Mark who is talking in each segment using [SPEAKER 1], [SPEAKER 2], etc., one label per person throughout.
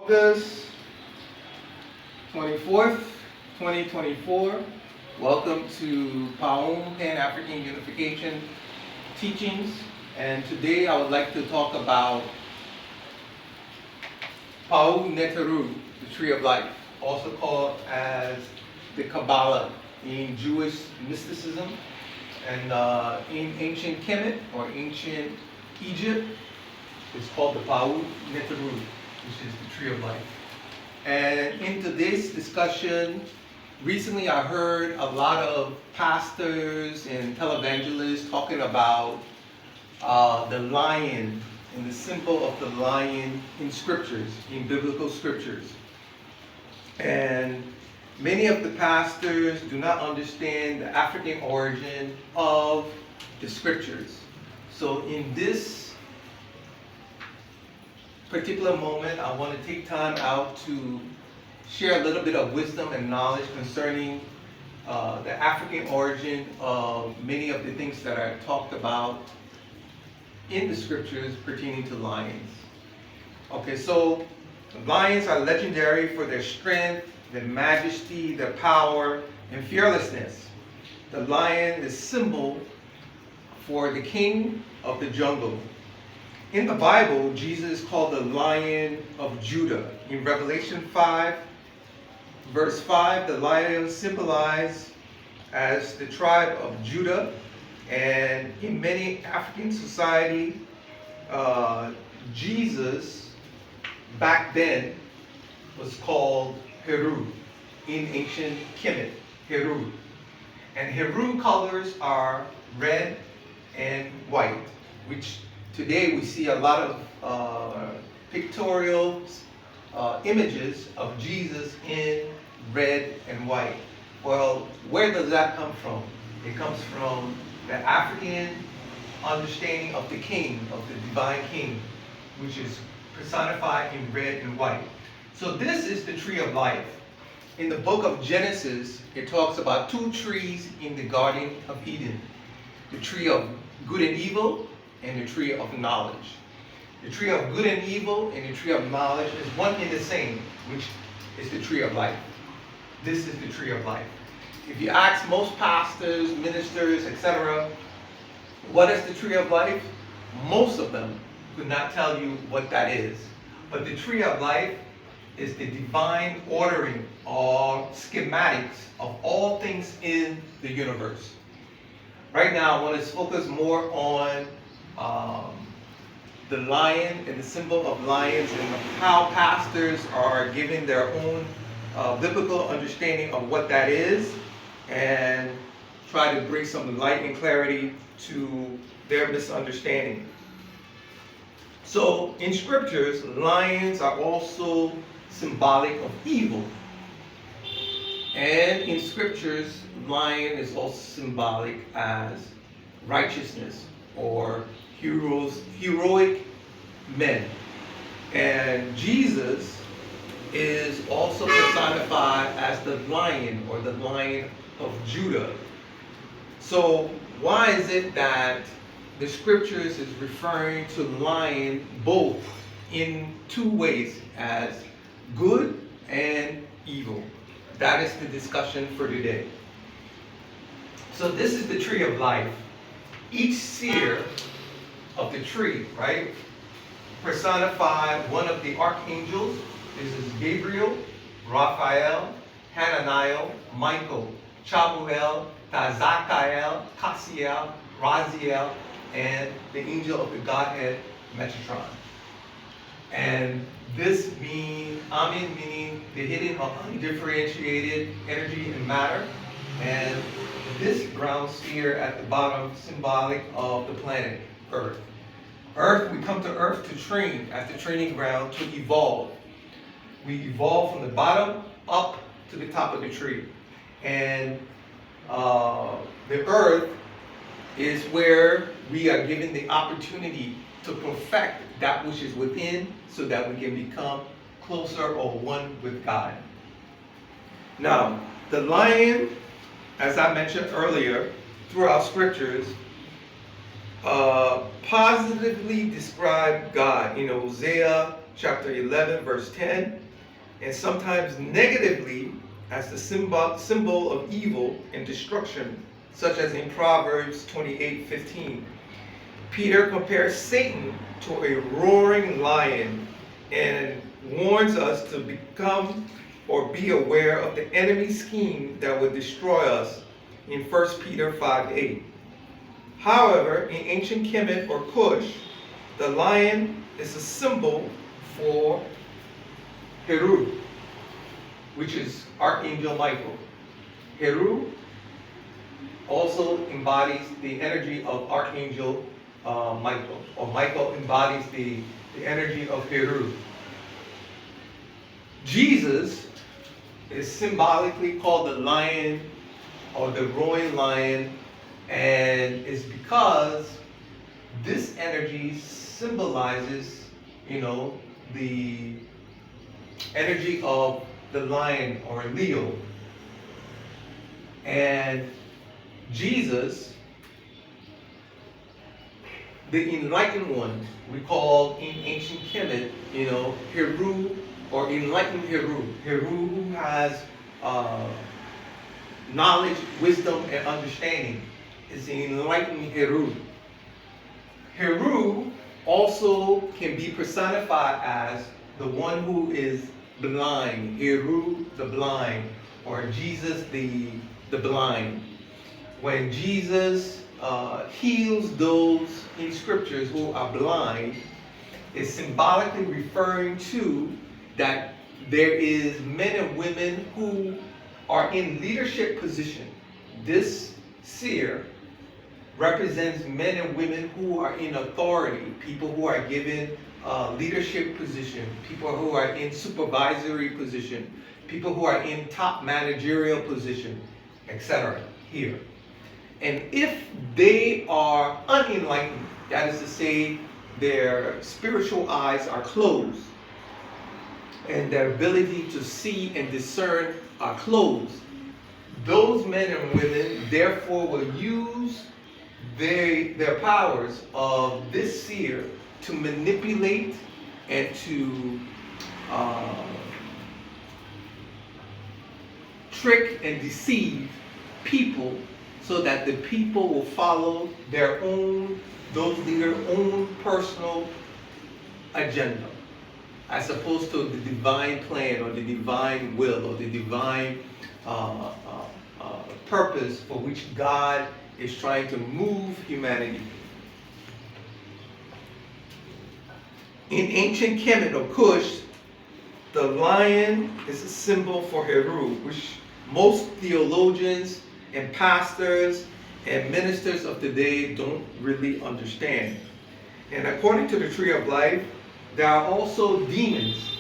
[SPEAKER 1] August 24th, 2024. Welcome to Paum Pan-African Unification Teachings. And today I would like to talk about Paum Neteru, the Tree of Life, also called as the Kabbalah in Jewish mysticism. And in ancient Kemet or ancient Egypt, it's called the Paum Neteru, which is the Tree of Life. And in today's discussion, recently I heard a lot of pastors and televangelists talking about the lion and the symbol of the lion in scriptures, in biblical scriptures. And many of the pastors do not understand the African origin of the scriptures. So in this particular moment, I want to take time out to share a little bit of wisdom and knowledge concerning the African origin of many of the things that are talked about in the scriptures pertaining to lions. Okay, so lions are legendary for their strength, their majesty, their power, and fearlessness. The lion is symbol for the king of the jungle. In the Bible, Jesus is called the Lion of Judah. In Revelation 5, verse 5, the lion symbolized as the tribe of Judah. And in many African society, Jesus back then was called Heru in ancient Kemet, Heru. And Heru colors are red and white, which today we see a lot of pictorial images of Jesus in red and white. Well, where does that come from? It comes from the African understanding of the king, of the divine king, which is personified in red and white. So this is the tree of life. In the book of Genesis, it talks about two trees in the Garden of Eden. The tree of good and evil, and the tree of knowledge. The tree of good and evil and the tree of knowledge is one and the same, which is the tree of life. This is the tree of life. If you ask most pastors, ministers, etc., what is the tree of life? Most of them could not tell you what that is. But the tree of life is the divine ordering or schematics of all things in the universe. Right now, I want to focus more on the lion and the symbol of lions and how pastors are giving their own biblical understanding of what that is and try to bring some light and clarity to their misunderstanding. So in scriptures, lions are also symbolic of evil. And in scriptures, lion is also symbolic as righteousness or heroic men. And Jesus is also personified as the lion or the lion of Judah. So why is it that the scriptures is referring to lion both in two ways, as good and evil? That is the discussion for today. So this is the tree of life. Each seer of the tree, right, personify one of the archangels. This is Gabriel, Raphael, Hananiah, Michael, Chamuel, Tazakael, Cassiel, Raziel, and the angel of the Godhead, Metatron. And this means, Amin meaning the hidden or undifferentiated energy and matter. And this brown sphere at the bottom, symbolic of the planet Earth. Earth, we come to Earth to train, at the training ground to evolve. We evolve from the bottom up to the top of the tree. And the Earth is where we are given the opportunity to perfect that which is within so that we can become closer or one with God. Now, the lion, as I mentioned earlier, throughout scriptures, positively describe God. In Hosea chapter 11, verse 10, and sometimes negatively as the symbol of evil and destruction, such as in Proverbs 28:15. Peter compares Satan to a roaring lion and warns us to become or be aware of the enemy's scheme that would destroy us in 1 Peter 5:8. However, in ancient Kemet or Cush, the lion is a symbol for Heru, which is Archangel Michael. Heru also embodies the energy of Archangel Michael, or Michael embodies the energy of Heru. Jesus is symbolically called the lion or the roaring lion, and it's because this energy symbolizes, the energy of the lion or Leo. And Jesus, the enlightened one, we call in ancient Kemet, Heru, or enlightened Heru. Heru who has knowledge, wisdom, and understanding is the enlightened Heru. Heru also can be personified as the one who is blind, Heru the blind, or Jesus the blind. When Jesus heals those in scriptures who are blind, it's symbolically referring to that there is men and women who are in leadership position. This seer represents men and women who are in authority, people who are given leadership position, people who are in supervisory position, people who are in top managerial position, etc. here. And if they are unenlightened, that is to say, their spiritual eyes are closed, and their ability to see and discern are closed, those men and women therefore will use their powers of this seer to manipulate and to trick and deceive people, so that the people will follow those leaders' own personal agenda, as opposed to the divine plan or the divine will or the divine purpose for which God is trying to move humanity. In ancient Kemet or Cush, the lion is a symbol for Heru, which most theologians and pastors and ministers of today don't really understand. And according to the Tree of Life, there are also demons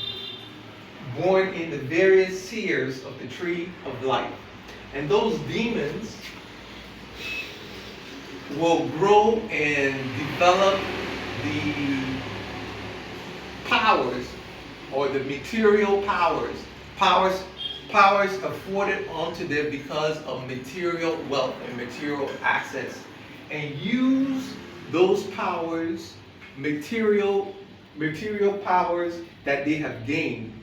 [SPEAKER 1] born in the various seers of the Tree of Life. And those demons will grow and develop the powers, or the material powers afforded onto them because of material wealth and material assets, and use those powers, material powers that they have gained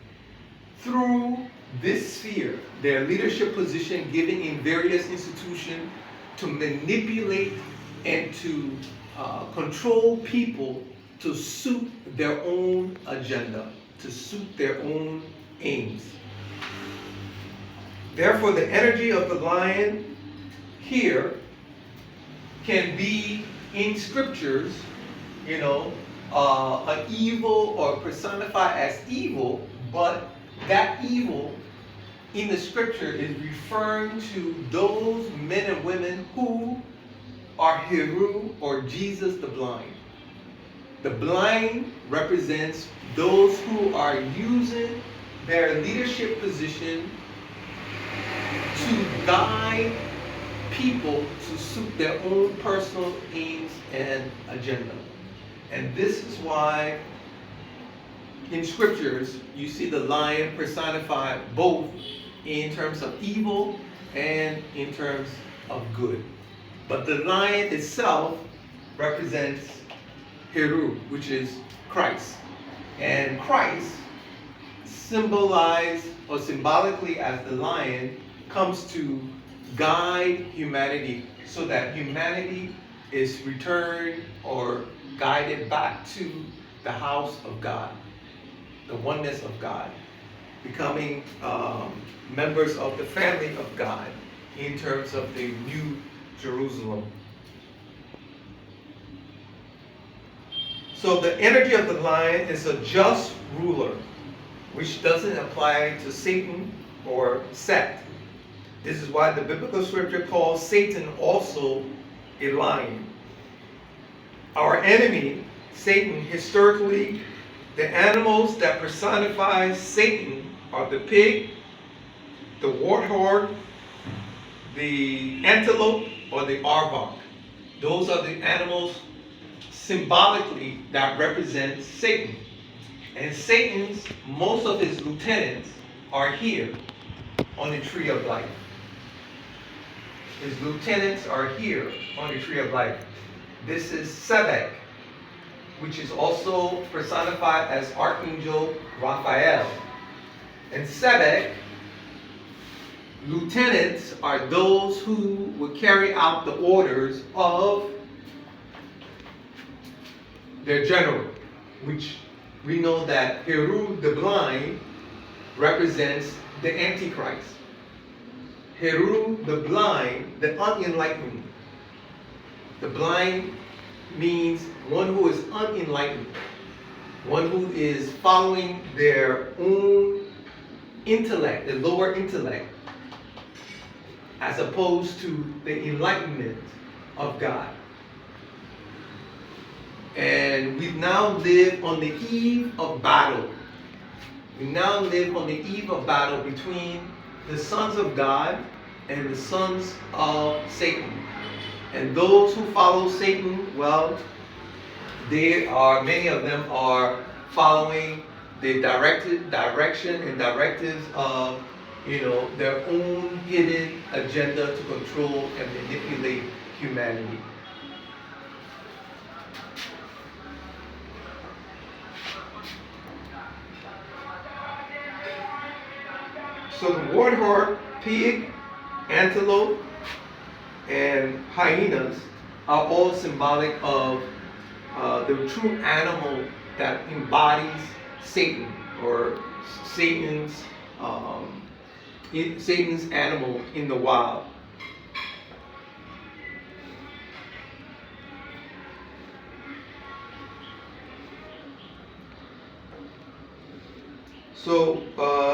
[SPEAKER 1] through this sphere, their leadership position given in various institutions, to manipulate and to control people to suit their own agenda, to suit their own aims. Therefore, the energy of the lion here can be in scriptures, an evil or personified as evil, but that evil in the scripture is referring to those men and women who are Heru or Jesus the blind. The blind represents those who are using their leadership position to guide people to suit their own personal aims and agenda. And this is why in scriptures you see the lion personified both in terms of evil and in terms of good. But the lion itself represents Heru, which is Christ. And Christ, symbolized or symbolically as the lion, comes to guide humanity so that humanity is returned or guided back to the house of God, the oneness of God, becoming members of the family of God in terms of the New Jerusalem. So the energy of the lion is a just ruler, which doesn't apply to Satan or Seth. This is why the biblical scripture calls Satan also a lion. Our enemy, Satan, historically, the animals that personify Satan are the pig, the warthog, the antelope, or the aardvark. Those are the animals symbolically that represent Satan. And Satan's, most of his lieutenants are here on the Tree of Life. His lieutenants are here on the Tree of Life. This is Sebek, which is also personified as Archangel Raphael. And Sebek, lieutenants are those who will carry out the orders of their general, which we know that Heru the blind represents the Antichrist. Heru the blind, the unenlightened. The blind means one who is unenlightened, one who is following their own intellect, the lower intellect, as opposed to the enlightenment of God. And we now live on the eve of battle. We now live on the eve of battle between the sons of God and the sons of Satan. And those who follow Satan, well, many of them are following the direction and directives of, their own hidden agenda to control and manipulate humanity. So the warthog, pig, antelope, and hyenas are all symbolic of the true animal that embodies Satan, or Satan's animal in the wild. So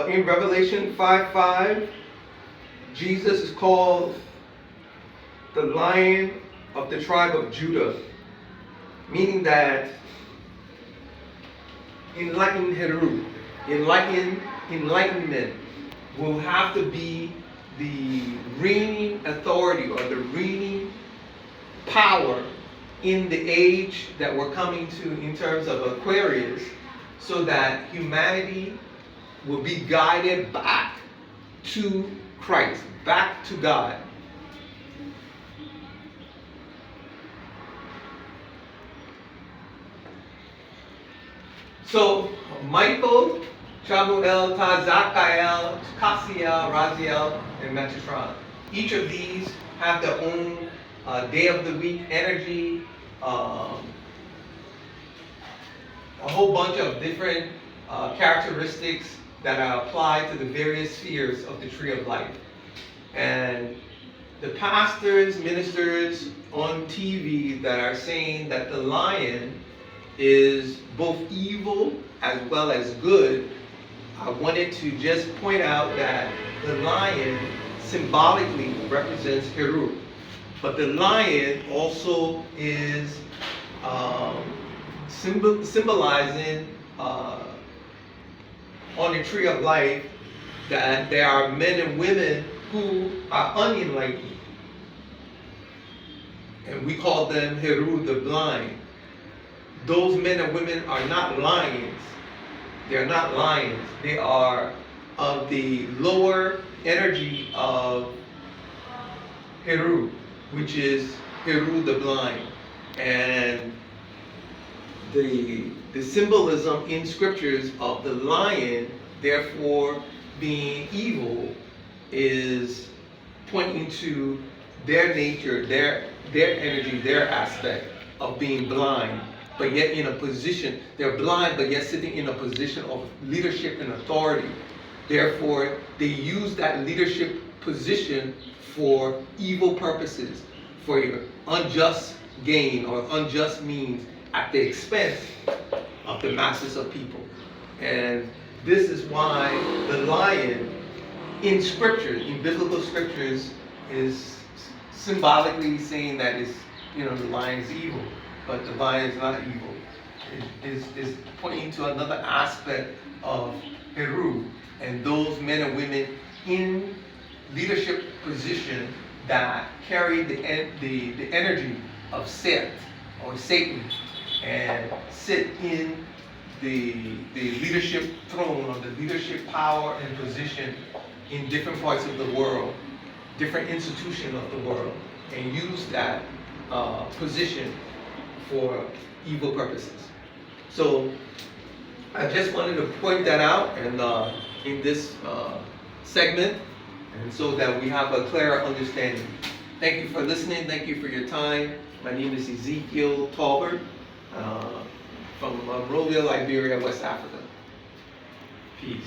[SPEAKER 1] in Revelation 5:5, Jesus is called the Lion of the tribe of Judah, meaning that enlightened Heru, enlightenment will have to be the reigning authority or the reigning power in the age that we're coming to in terms of Aquarius, so that humanity will be guided back to Christ, back to God. So Michael, Chamuel, Tazakael, Kasiel, Raziel, and Metatron. Each of these have their own day of the week energy, a whole bunch of different characteristics that are applied to the various spheres of the Tree of Life. And the pastors, ministers on TV that are saying that the lion is both evil as well as good, I wanted to just point out that the lion symbolically represents Heru. But the lion also is symbolizing on the Tree of Life that there are men and women who are unenlightened. And we call them Heru the blind. Those men and women are not lions. They're not lions. They are of the lower energy of Heru, which is Heru the blind. And the symbolism in scriptures of the lion, therefore being evil, is pointing to their nature, their energy, their aspect of being blind, but yet in a position, they're blind, but yet sitting in a position of leadership and authority. Therefore, they use that leadership position for evil purposes, for your unjust gain or unjust means at the expense of the masses of people. And this is why the lion in scripture, in biblical scriptures, is symbolically saying that it's, the lion is evil, but the lion is not evil. It is pointing to another aspect of Heru and those men and women in leadership position that carry the energy of Seth or Satan and sit in the leadership throne or the leadership power and position in different parts of the world, different institutions of the world, and use that position for evil purposes. So I just wanted to point that out and in this segment, and so that we have a clearer understanding. Thank you for listening. Thank you for your time. My name is Ezekiel Talbert from Monrovia, Liberia, West Africa. Peace.